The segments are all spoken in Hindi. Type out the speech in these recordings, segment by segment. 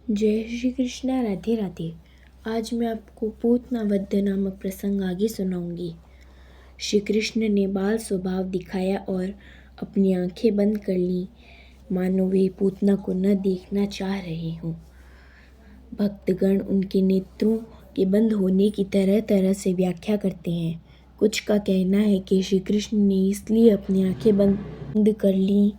जय श्री कृष्णा। राधे राधे। आज मैं आपको पूतना वध नामक प्रसंग आगे सुनाऊंगी। श्री कृष्ण ने बाल स्वभाव दिखाया और अपनी आंखें बंद कर ली, मानो वे पूतना को न देखना चाह रहे हों। भक्तगण उनके नेत्रों के बंद होने की तरह तरह से व्याख्या करते हैं। कुछ का कहना है कि श्री कृष्ण ने इसलिए अपनी आंखें बंद कर ली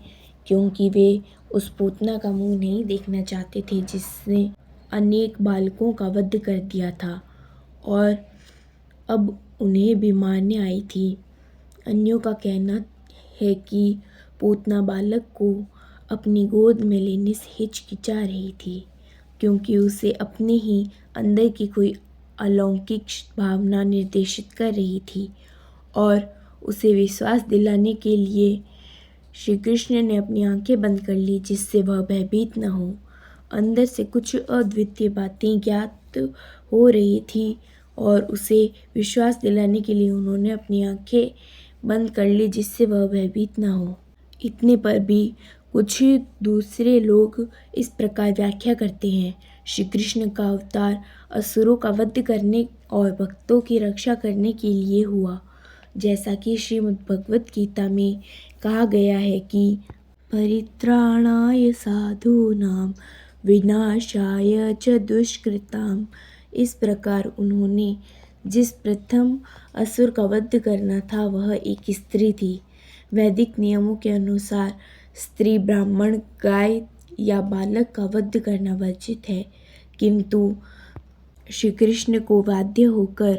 क्योंकि वे उस पूतना का मुंह नहीं देखना चाहते थे जिसने अनेक बालकों का वध कर दिया था और अब उन्हें भी मारने आई थी। अन्यों का कहना है कि पूतना बालक को अपनी गोद में लेने से हिचकिचा रही थी क्योंकि उसे अपने ही अंदर की कोई अलौकिक भावना निर्देशित कर रही थी और उसे विश्वास दिलाने के लिए श्री कृष्ण ने अपनी आंखें बंद कर ली जिससे वह भयभीत न हो। अंदर से कुछ अद्वितीय बातें ज्ञात हो रही थी और उसे विश्वास दिलाने के लिए उन्होंने अपनी आंखें बंद कर ली जिससे वह भयभीत न हो। इतने पर भी कुछ दूसरे लोग इस प्रकार व्याख्या करते हैं, श्री कृष्ण का अवतार असुरों का वध करने और भक्तों की रक्षा करने के लिए हुआ, जैसा कि श्रीमद् भगवत गीता में कहा गया है कि परित्राणाय साधूनां विनाशाय च दुष्कृतां। इस प्रकार उन्होंने जिस प्रथम असुर का वध करना था वह एक स्त्री थी। वैदिक नियमों के अनुसार स्त्री, ब्राह्मण, गाय या बालक का वध करना वर्जित है, किंतु श्री कृष्ण को बाध्य होकर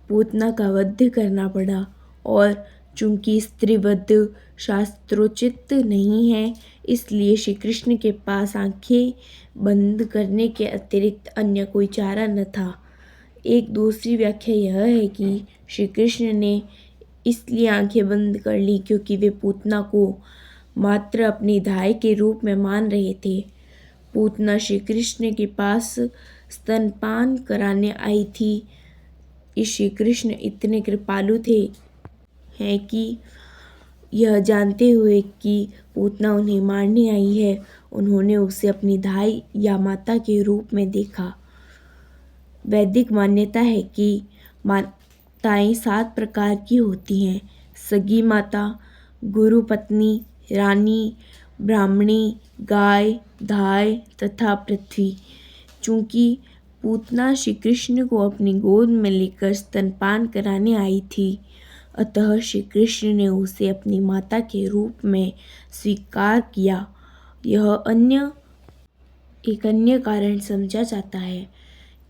पूतना का वध करना पड़ा और चूंकि स्त्री वध शास्त्रोचित नहीं है, इसलिए श्री कृष्ण के पास आंखें बंद करने के अतिरिक्त अन्य कोई चारा न था। एक दूसरी व्याख्या यह है कि श्री कृष्ण ने इसलिए आंखें बंद कर ली क्योंकि वे पूतना को मात्र अपनी दाई के रूप में मान रहे थे। पूतना श्री कृष्ण के पास स्तनपान कराने आई थी। श्री कृष्ण इतने कृपालु थे हैं कि यह जानते हुए कि पूतना उन्हें मारने आई है, उन्होंने उसे अपनी दाई या माता के रूप में देखा। वैदिक मान्यता है कि माताएं 7 प्रकार की होती हैं: सगी माता, गुरु पत्नी, रानी, ब्राह्मणी, गाय, दाई तथा पृथ्वी। चूंकि पूतना श्री कृष्ण को अपनी गोद में लेकर स्तनपान कराने आई थी, अतः श्री कृष्ण ने उसे अपनी माता के रूप में स्वीकार किया। यह एक अन्य कारण समझा जाता है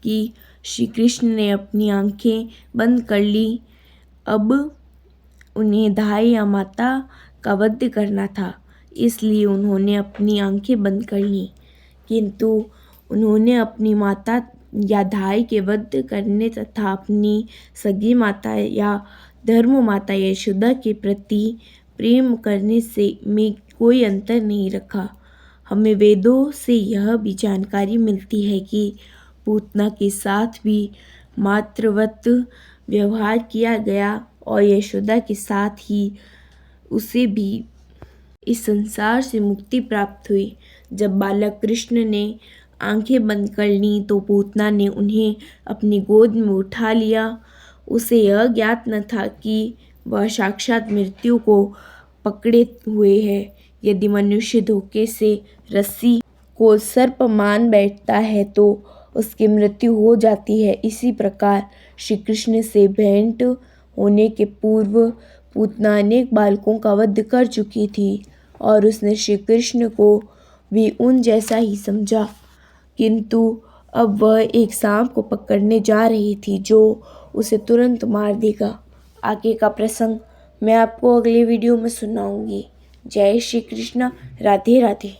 कि श्री कृष्ण ने अपनी आंखें बंद कर ली। अब उन्हें दाई या माता का वध करना था, इसलिए उन्होंने अपनी आंखें बंद कर लीं, किंतु उन्होंने अपनी माता या दाई के वध करने तथा अपनी सगी माता या धर्म माता यशोदा के प्रति प्रेम करने में कोई अंतर नहीं रखा। हमें वेदों से यह भी जानकारी मिलती है कि पूतना के साथ भी मातृवत व्यवहार किया गया और यशोदा के साथ ही उसे भी इस संसार से मुक्ति प्राप्त हुई। जब बालक कृष्ण ने आंखें बंद कर लीं तो पूतना ने उन्हें अपनी गोद में उठा लिया। उसे यह ज्ञात न था कि वह साक्षात मृत्यु को पकड़े हुए है। यदि मनुष्य धोखे से रस्सी को सर्प मान बैठता है तो उसकी मृत्यु हो जाती है। इसी प्रकार श्री कृष्ण से भेंट होने के पूर्व पूतना अनेक बालकों का वध कर चुकी थी और उसने श्री कृष्ण को भी उन जैसा ही समझा, किंतु अब वह एक सांप को पकड़ने जा रही थी जो उसे तुरंत मार देगा। आगे का प्रसंग मैं आपको अगले वीडियो में सुनाऊंगी। जय श्री कृष्ण। राधे राधे।